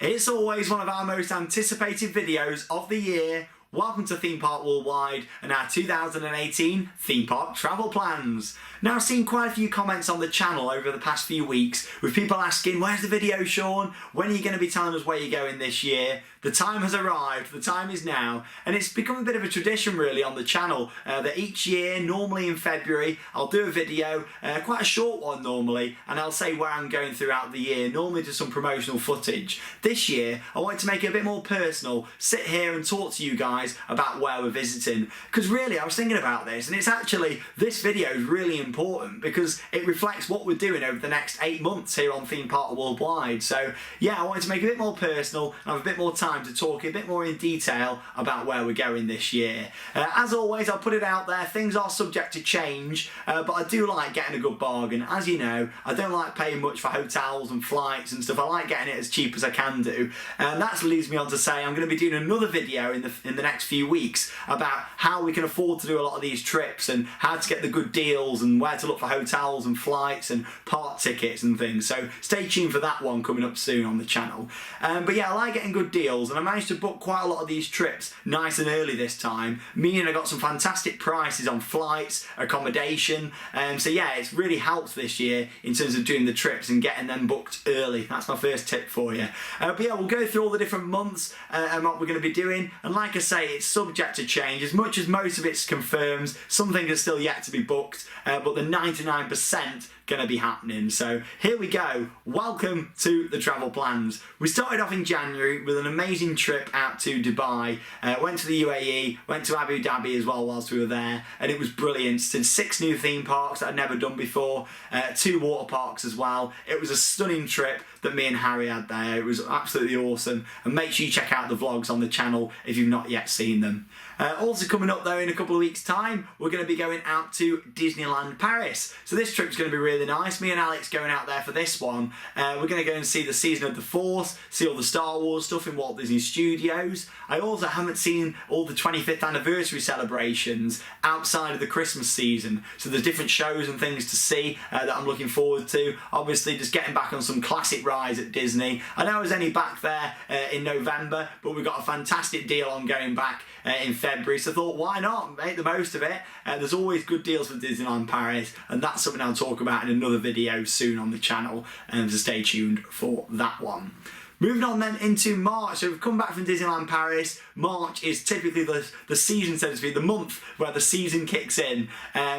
It's always one of our most anticipated videos of the year. Welcome to Theme Park Worldwide and our 2018 theme park travel plans. Now, I've seen quite a few comments on the channel over the past few weeks with people asking, where's the video, Sean? When are you going to be telling us where you're going this year? The time has arrived, the time is now, and it's become a bit of a tradition really on the channel that each year, normally in February, I'll do a video, quite a short one normally, and I'll say where I'm going throughout the year, normally just some promotional footage. This year, I wanted to make it a bit more personal, sit here and talk to you guys about where we're visiting, because really I was thinking about this, and it's actually, this video is really important because it reflects what we're doing over the next 8 months here on Theme Park Worldwide. So yeah, I wanted to make it a bit more personal and have a bit more time to talk a bit more in detail about where we're going this year. As always, I'll put it out there, things are subject to change, but I do like getting a good bargain. As you know, I don't like paying much for hotels and flights and stuff. I like getting it as cheap as I can do, and that leads me on to say I'm going to be doing another video in the next few weeks about how we can afford to do a lot of these trips and how to get the good deals and where to look for hotels and flights and park tickets and things. So stay tuned for that one coming up soon on the channel. But yeah, I like getting good deals, and I managed to book quite a lot of these trips nice and early this time, meaning I got some fantastic prices on flights, accommodation, so yeah, it's really helped this year in terms of doing the trips and getting them booked early. That's my first tip for you. But yeah, we'll go through all the different months and what we're going to be doing, and like I say, it's subject to change. As much as most of it's confirmed, some things are still yet to be booked, but the 99% going to be happening. So here we go. Welcome to the travel plans. We started off in January with an amazing trip out to Dubai. Went to the UAE, went to Abu Dhabi as well whilst we were there, and it was brilliant. Did 6 new theme parks that I'd never done before, 2 water parks as well. It was a stunning trip that me and Harry had there. It was absolutely awesome, and make sure you check out the vlogs on the channel if you've not yet seen them. Also coming up though in a couple of weeks time, we're going to be going out to Disneyland Paris. So this trip's going to be really nice. Me and Alex going out there for this one. We're going to go and see the Season of the Force, see all the Star Wars stuff in Walt Disney Studios. I also haven't seen all the 25th anniversary celebrations outside of the Christmas season. So there's different shows and things to see that I'm looking forward to. Obviously just getting back on some classic rides at Disney. I know I was only back there in November, but we got a fantastic deal on going back in February, so I thought, why not make the most of it? There's always good deals for Disneyland Paris, and that's something I'll talk about in another video soon on the channel, so stay tuned for that one. Moving on then into March, so we've come back from Disneyland Paris. March is typically the season, so to speak, the month where the season kicks in.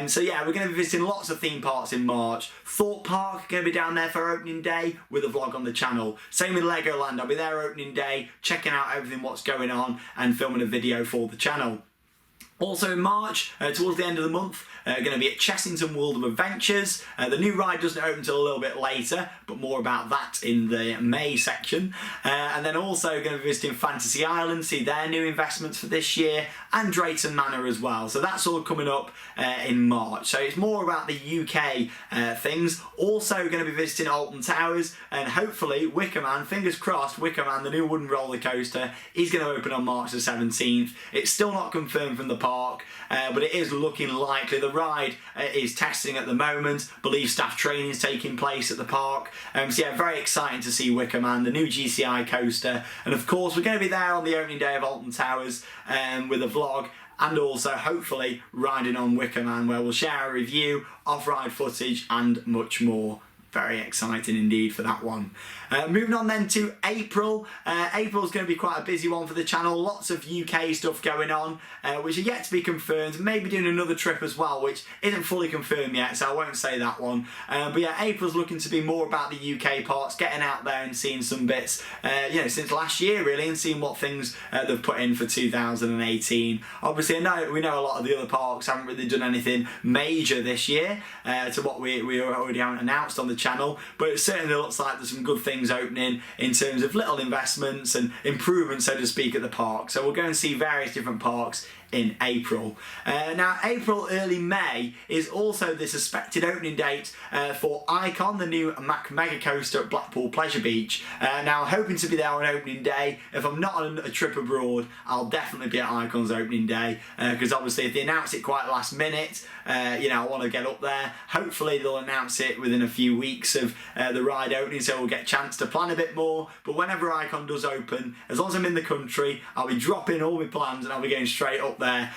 So yeah, we're going to be visiting lots of theme parks in March. Thorpe Park, going to be down there for opening day with a vlog on the channel. Same with Legoland, I'll be there opening day, checking out everything what's going on and filming a video for the channel. Also in March, towards the end of the month, going to be at Chessington World of Adventures. The new ride doesn't open until a little bit later, but more about that in the May section. And then also going to be visiting Fantasy Island, see their new investments for this year, and Drayton Manor as well. So that's all coming up in March. So it's more about the UK things. Also going to be visiting Alton Towers, and hopefully Wicker Man, fingers crossed, Wicker Man, the new wooden roller coaster, is going to open on March the 17th. It's still not confirmed from the park, but it is looking likely. The ride is testing at the moment. Believe staff training is taking place at the park. So yeah, very exciting to see Wicker Man, the new GCI coaster, and of course we're going to be there on the opening day of Alton Towers with a vlog, and also hopefully riding on Wicker Man, where we'll share a review, off-ride footage and much more. Very exciting indeed for that one. Moving on then to April. April's going to be quite a busy one for the channel. Lots of UK stuff going on, which are yet to be confirmed. Maybe doing another trip as well, which isn't fully confirmed yet, so I won't say that one. But yeah, April's looking to be more about the UK parts, getting out there and seeing some bits, you know, since last year really, and seeing what things they've put in for 2018. Obviously, we know a lot of the other parks haven't really done anything major this year to what we already haven't announced on the channel, but it certainly looks like there's some good things opening in terms of little investments and improvements, so to speak, at the park. So we'll go and see various different parks in April. Now April, early May is also the suspected opening date for Icon, the new mega coaster at Blackpool Pleasure Beach. Now I'm hoping to be there on opening day. If I'm not on a trip abroad, I'll definitely be at Icon's opening day, because obviously if they announce it quite last minute, you know, I want to get up there. Hopefully they'll announce it within a few weeks of the ride opening, so we'll get a chance to plan a bit more. But whenever Icon does open, as long as I'm in the country, I'll be dropping all my plans and I'll be going straight up there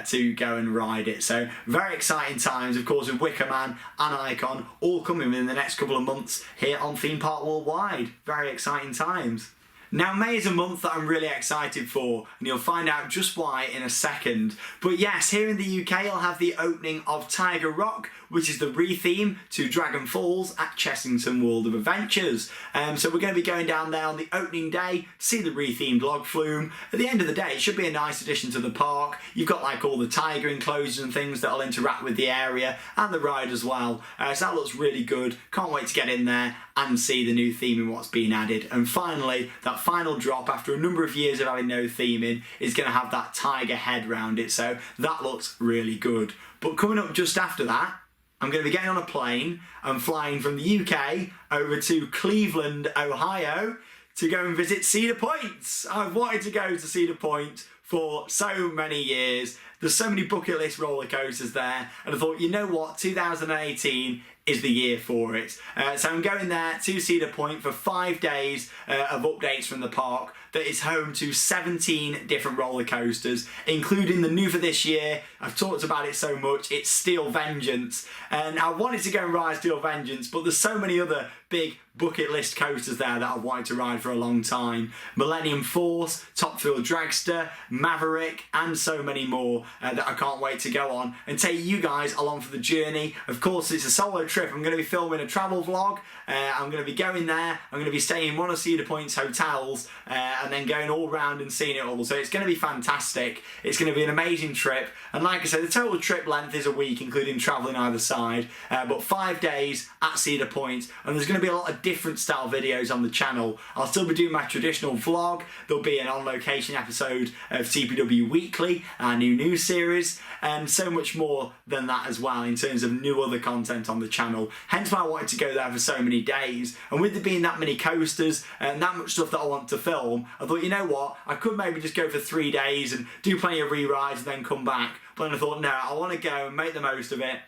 to go and ride it. So very exciting times, of course, with Wicker Man and Icon all coming within the next couple of months here on Theme Park Worldwide. Very exciting times. Now May is a month that I'm really excited for, and you'll find out just why in a second. But yes, here in the UK I'll have the opening of Tiger Rock, which is the re-theme to Dragon Falls at Chessington World of Adventures. So we're going to be going down there on the opening day, see the re-themed log flume. At the end of the day, it should be a nice addition to the park. You've got like all the tiger enclosures and things that'll interact with the area and the ride as well. So that looks really good. Can't wait to get in there and see the new theme and what's been added. And finally, that final drop after a number of years of having no theming is going to have that tiger head round it. So that looks really good. But coming up just after that, I'm going to be getting on a plane and flying from the UK over to Cleveland, Ohio to go and visit Cedar Point. I've wanted to go to Cedar Point for so many years. There's so many bucket list roller coasters there, and I thought, you know what, 2018 is the year for it. So I'm going there to Cedar Point for 5 days of updates from the park that is home to 17 different roller coasters, including the new for this year. I've talked about it so much, it's Steel Vengeance. And I wanted to go and ride Steel Vengeance, but there's so many other big bucket list coasters there that I've wanted to ride for a long time. Millennium Force, Top Thrill Dragster, Maverick, and so many more that I can't wait to go on and take you guys along for the journey. Of course, it's a solo trip. I'm going to be filming a travel vlog. I'm going to be going there. I'm going to be staying in one of Cedar Point's hotels and then going all around and seeing it all. So it's going to be fantastic. It's going to be an amazing trip. And like I said, the total trip length is a week, including travelling either side. But 5 days at Cedar Point. And there's going to be a lot of different style videos on the channel. I'll still be doing my traditional vlog. There'll be an on-location episode of TPW Weekly, our new news series, and so much more than that as well in terms of new other content on the channel. Hence why I wanted to go there for so many days. And with there being that many coasters and that much stuff that I want to film, I thought, you know what, I could maybe just go for 3 days and do plenty of re-rides and then come back. But then I thought, no, I want to go and make the most of it.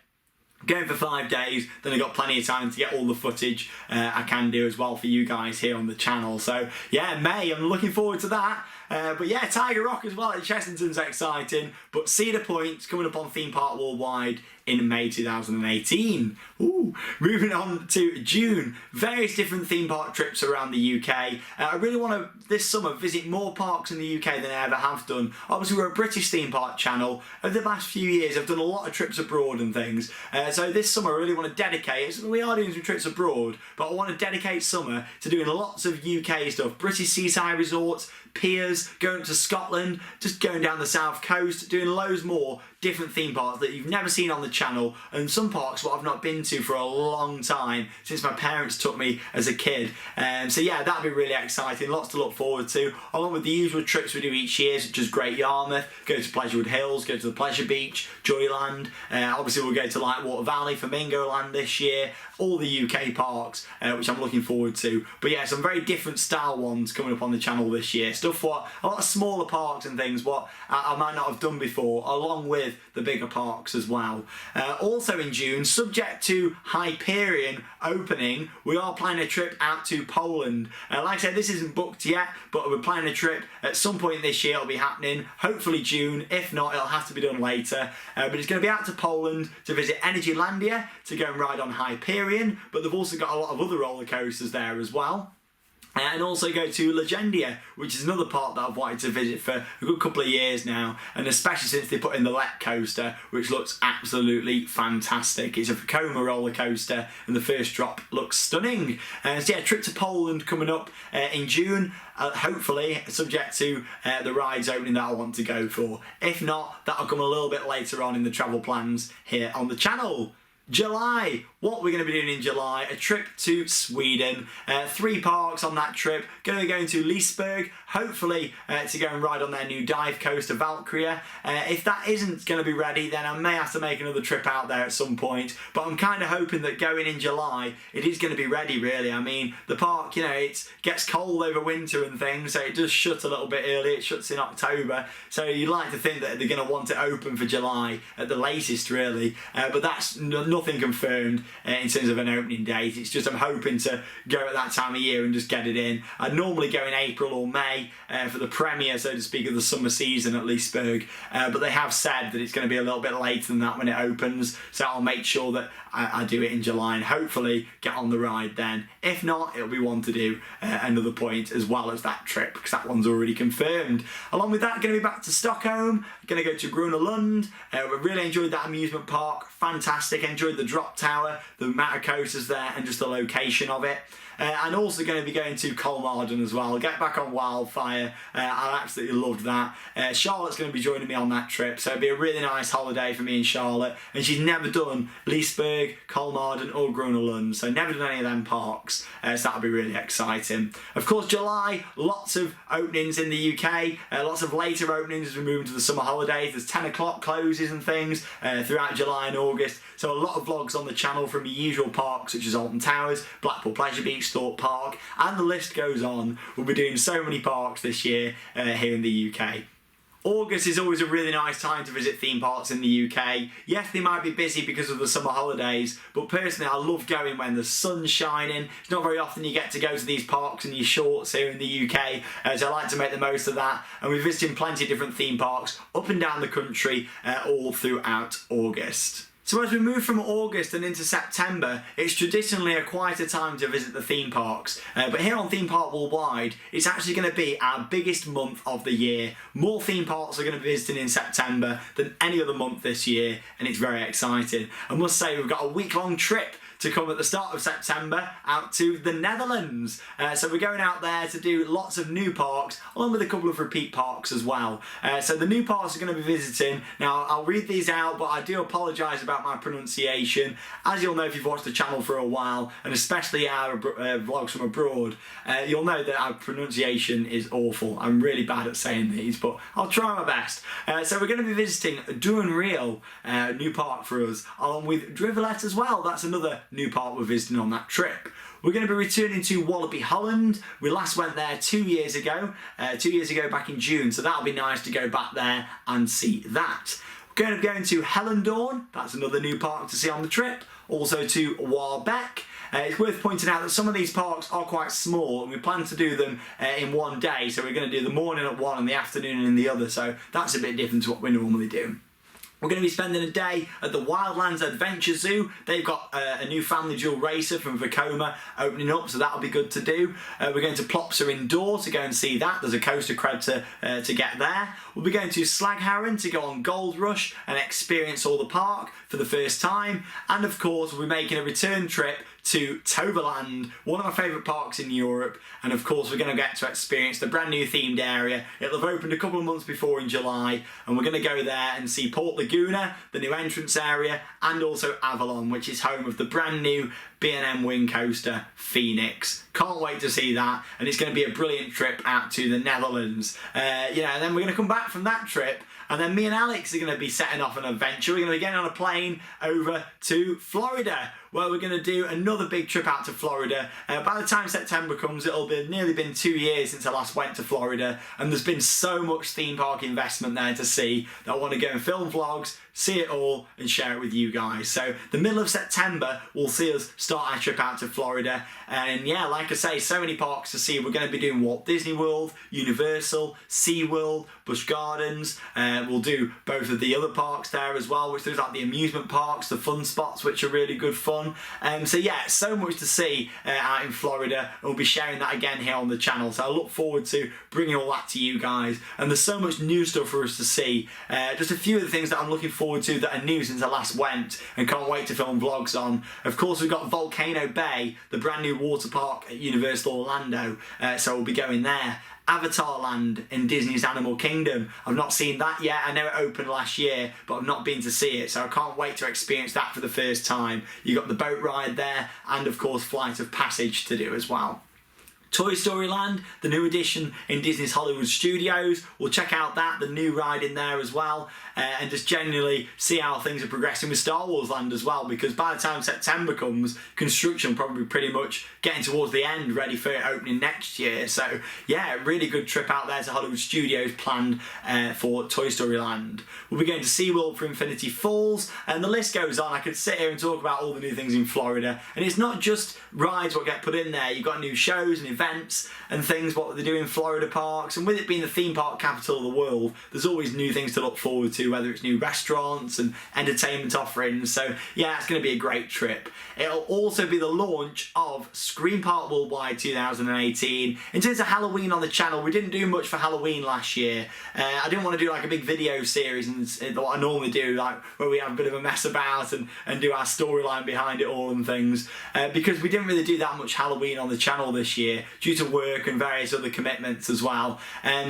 Going for 5 days, then I've got plenty of time to get all the footage I can do as well for you guys here on the channel. So yeah, May, I'm looking forward to that. But yeah, Tiger Rock as well at Chessington's exciting. But Cedar Point's coming up on Theme Park Worldwide in May 2018. Ooh. Moving on to June, various different theme park trips around the UK. I really want to, this summer, visit more parks in the UK than I ever have done. Obviously, we're a British theme park channel. Over the last few years, I've done a lot of trips abroad and things. So this summer, I really want to dedicate, so we are doing some trips abroad, but I want to dedicate summer to doing lots of UK stuff. British seaside resorts, piers, going to Scotland, just going down the south coast, doing loads more different theme parks that you've never seen on the channel, and some parks what I've not been to for a long time since my parents took me as a kid. So yeah, that'll be really exciting, lots to look forward to, along with the usual trips we do each year, such as Great Yarmouth, go to Pleasurewood Hills, go to the Pleasure Beach, Joyland, obviously we'll go to Lightwater Valley, Flamingo Land this year, all the UK parks, which I'm looking forward to. But yeah, some very different style ones coming up on the channel this year, stuff what a lot of smaller parks and things what I might not have done before, along with the bigger parks as well. Also in June, subject to Hyperion opening, we are planning a trip out to Poland. Like I said, this isn't booked yet, but we're planning a trip at some point this year. It'll be happening, hopefully June. If not, it'll have to be done later. But it's going to be out to Poland to visit Energylandia, to go and ride on Hyperion, but they've also got a lot of other roller coasters there as well. And also go to Legendia, which is another park that I've wanted to visit for a good couple of years now, and especially since they put in the Let coaster, which looks absolutely fantastic. It's a Vekoma roller coaster, and the first drop looks stunning. So yeah, trip to Poland coming up in June, hopefully subject to the rides opening that I want to go for. If not, that'll come a little bit later on in the travel plans here on the channel. July, what we're going to be doing in July, a trip to Sweden. 3 parks on that trip. Going to be going to Liseberg, hopefully to go and ride on their new dive coaster, Valkyria. If that isn't going to be ready, then I may have to make another trip out there at some point. But I'm kind of hoping that going in July, it is going to be ready, really. I mean, the park, you know, it gets cold over winter and things, so it does shut a little bit early. It shuts in October, so you'd like to think that they're going to want it open for July at the latest, really. But that's nothing confirmed in terms of an opening date. It's just I'm hoping to go at that time of year and just get it in. I'd normally go in April or May for the premiere, so to speak, of the summer season at Liseberg, but they have said that it's going to be a little bit later than that when it opens, so I'll make sure that I do it in July and hopefully get on the ride then. If not, it'll be one to do another point as well as that trip, because that one's already confirmed. Along with that, going to be back to Stockholm, going to go to Gröna Lund. We really enjoyed that amusement park, fantastic. Enjoyed the drop tower, the amount of coasters there and just the location of it. And also going to be going to Kolmården as well. Get back on Wildfire. I absolutely loved that. Charlotte's going to be joining me on that trip, so it'll be a really nice holiday for me and Charlotte. And she's never done Liseberg, Kolmården or Gröna Lund, so never done any of them parks. So that'll be really exciting. Of course, July, lots of openings in the UK. Lots of later openings as we move into the summer holidays. There's 10 o'clock closes and things throughout July and August. So a lot of vlogs on the channel from your usual parks such as Alton Towers, Blackpool Pleasure Beach, Thorpe Park, and the list goes on. We'll be doing so many parks this year here in the UK. August is always a really nice time to visit theme parks in the UK. Yes, they might be busy because of the summer holidays, but personally I love going when the sun's shining. It's not very often you get to go to these parks in your shorts here in the UK, so I like to make the most of that. And we're visiting plenty of different theme parks up and down the country all throughout August. So as we move from August and into September, it's traditionally a quieter time to visit the theme parks. But here on Theme Park Worldwide, it's actually going to be our biggest month of the year. More theme parks are going to be visiting in September than any other month this year, and it's very exciting. I must say we've got a week-long trip to come at the start of September out to the Netherlands. So we're going out there to do lots of new parks, along with a couple of repeat parks as well. So the new parks are going to be visiting. Now, I'll read these out, but I do apologise about my pronunciation. As you'll know if you've watched the channel for a while, and especially our vlogs from abroad, you'll know that our pronunciation is awful. I'm really bad at saying these, but I'll try my best. So we're going to be visiting Duinreel, new park for us, along with Drivelet as well. That's another new park we're visiting on that trip. We're going to be returning to Walibi Holland. We last went there 2 years ago back in June, so that'll be nice to go back there and see that. We're going to be going to Hellendoorn, that's another new park to see on the trip. Also to Waalbeck. It's worth pointing out that some of these parks are quite small and we plan to do them in one day, so we're going to do the morning at one and the afternoon in the other, so that's a bit different to what we normally do. We're going to be spending a day at the Wildlands Adventures Zoo. They've got a new family dual racer from Vekoma opening up, so that'll be good to do. We're going to Plopsa Indoor to go and see that. There's a coaster cred to get there. We'll be going to Slagharren to go on Gold Rush and experience all the park for the first time. And of course, we'll be making a return trip to Toverland, one of my favourite parks in Europe, and of course we're going to get to experience the brand new themed area. It'll have opened a couple of months before in July, and we're going to go there and see Port Laguna, the new entrance area, and also Avalon, which is home of the brand new B&M wing coaster Phoenix. Can't wait to see that, and it's going to be a brilliant trip out to the Netherlands. And then we're going to come back from that trip, and then me and Alex are going to be setting off an adventure. We're going to be getting on a plane over to Florida, where we're going to do another big trip out to Florida. By the time September comes, it'll be nearly been 2 years since I last went to Florida, and there's been so much theme park investment there to see that I want to go and film vlogs, see it all, and share it with you guys. So the middle of September will see us start our trip out to Florida, and yeah, like I say, so many parks to see. We're going to be doing Walt Disney World, Universal, SeaWorld, Busch Gardens. We'll do both of the other parks there as well, which there's like the amusement parks, the fun spots, which are really good fun. So yeah, so much to see out in Florida, and we'll be sharing that again here on the channel. So I look forward to bringing all that to you guys, and there's so much new stuff for us to see. Just a few of the things that I'm looking forward to that are new since I last went and can't wait to film vlogs on. Of course, we've got Volcano Bay, the brand new water park at Universal Orlando, so we'll be going there. Avatar Land in Disney's Animal Kingdom. I've not seen that yet. I know it opened last year, but I've not been to see it, so I can't wait to experience that for the first time. You got the boat ride there, and of course Flight of Passage to do as well. Toy Story Land, the new addition in Disney's Hollywood Studios. We'll check out that, the new ride in there as well, and just generally see how things are progressing with Star Wars Land as well, because by the time September comes, construction will probably pretty much getting towards the end, ready for it opening next year. So yeah, really good trip out there to Hollywood Studios planned for Toy Story Land. We'll be going to SeaWorld for Infinity Falls, and the list goes on. I could sit here and talk about all the new things in Florida, and it's not just rides what get put in there. You've got new shows and events and things what they do in Florida parks, and with it being the theme park capital of the world, there's always new things to look forward to, whether it's new restaurants and entertainment offerings. So yeah, it's going to be a great trip. It'll also be the launch of Scream Park Worldwide 2018. In terms of Halloween on the channel, we didn't do much for Halloween last year. I didn't want to do like a big video series and what I normally do, like where we have a bit of a mess about and do our storyline behind it all and things, because we didn't really do that much Halloween on the channel this year due to work and various other commitments as well.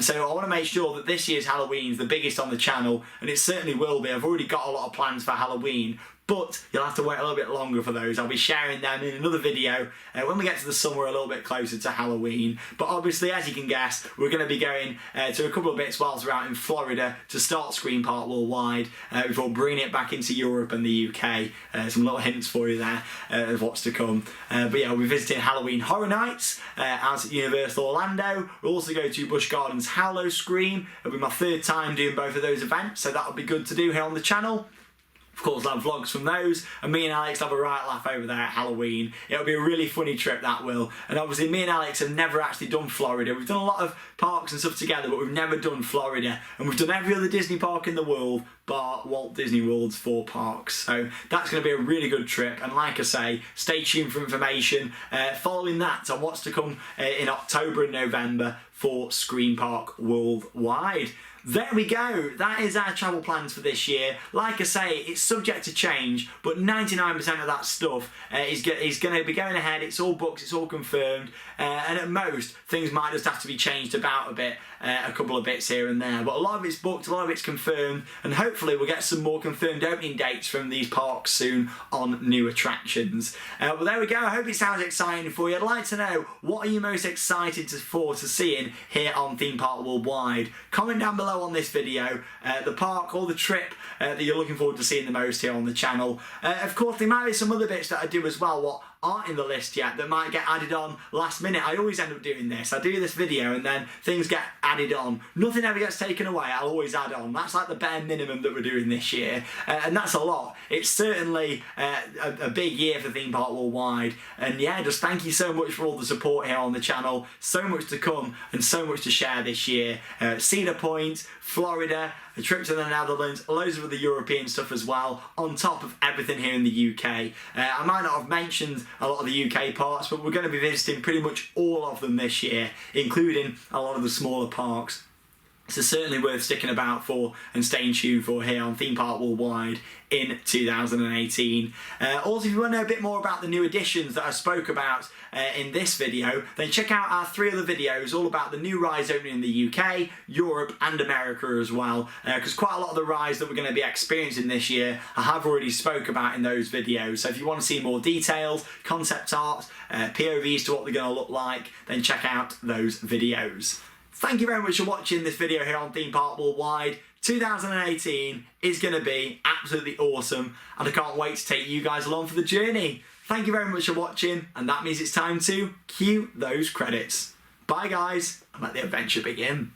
So I want to make sure that this year's Halloween is the biggest on the channel, and it certainly will be. I've already got a lot of plans for Halloween, but you'll have to wait a little bit longer for those. I'll be sharing them in another video when we get to the summer, a little bit closer to Halloween. But obviously, as you can guess, we're going to be going to a couple of bits whilst we're out in Florida to start Scream Park Worldwide before bringing it back into Europe and the UK. Some little hints for you there of what's to come. But yeah, we'll be visiting Halloween Horror Nights out at Universal Orlando. We'll also go to Busch Gardens Hallow Scream. It'll be my third time doing both of those events, so that'll be good to do here on the channel. Of course, I'll have vlogs from those, and me and Alex have a right laugh over there at Halloween. It'll be a really funny trip, that will. And obviously, me and Alex have never actually done Florida. We've done a lot of parks and stuff together, but we've never done Florida. And we've done every other Disney park in the world, bar Walt Disney World's 4 parks. So that's going to be a really good trip. And like I say, stay tuned for information following that on what's to come in October and November for Scream Park Worldwide. There we go, that is our travel plans for this year. Like I say, it's subject to change, but 99% of that stuff is going to be going ahead. It's all booked, it's all confirmed, and at most, things might just have to be changed about a bit, a couple of bits here and there. But a lot of it's booked, a lot of it's confirmed, and hopefully we'll get some more confirmed opening dates from these parks soon on new attractions. Well, there we go, I hope it sounds exciting for you. I'd like to know, what are you most excited for seeing here on Theme Park Worldwide? Comment down below on this video the park or the trip that you're looking forward to seeing the most here on the channel. Of course, there might be some other bits that I do as well what aren't in the list yet that might get added on last minute. I always end up doing this. I do this video and then things get added on. Nothing ever gets taken away. I'll always add on. That's like the bare minimum that we're doing this year, and that's a lot. It's certainly a big year for Theme Park Worldwide, and yeah, just thank you so much for all the support here on the channel. So much to come and so much to share this year. Cedar Point, Florida, a trip to the Netherlands, loads of other European stuff as well, on top of everything here in the UK. I might not have mentioned a lot of the UK parts, but we're going to be visiting pretty much all of them this year, including a lot of the smaller parks. So certainly worth sticking about for and staying tuned for here on Theme Park Worldwide in 2018. Also, if you want to know a bit more about the new additions that I spoke about in this video, then check out our 3 other videos all about the new rides opening in the UK, Europe and America as well, because quite a lot of the rides that we're going to be experiencing this year I have already spoke about in those videos. So if you want to see more details, concept art, POVs to what they're going to look like, then check out those videos. Thank you very much for watching this video here on Theme Park Worldwide. 2018 is going to be absolutely awesome, and I can't wait to take you guys along for the journey. Thank you very much for watching, and that means it's time to cue those credits. Bye guys, and let the adventure begin.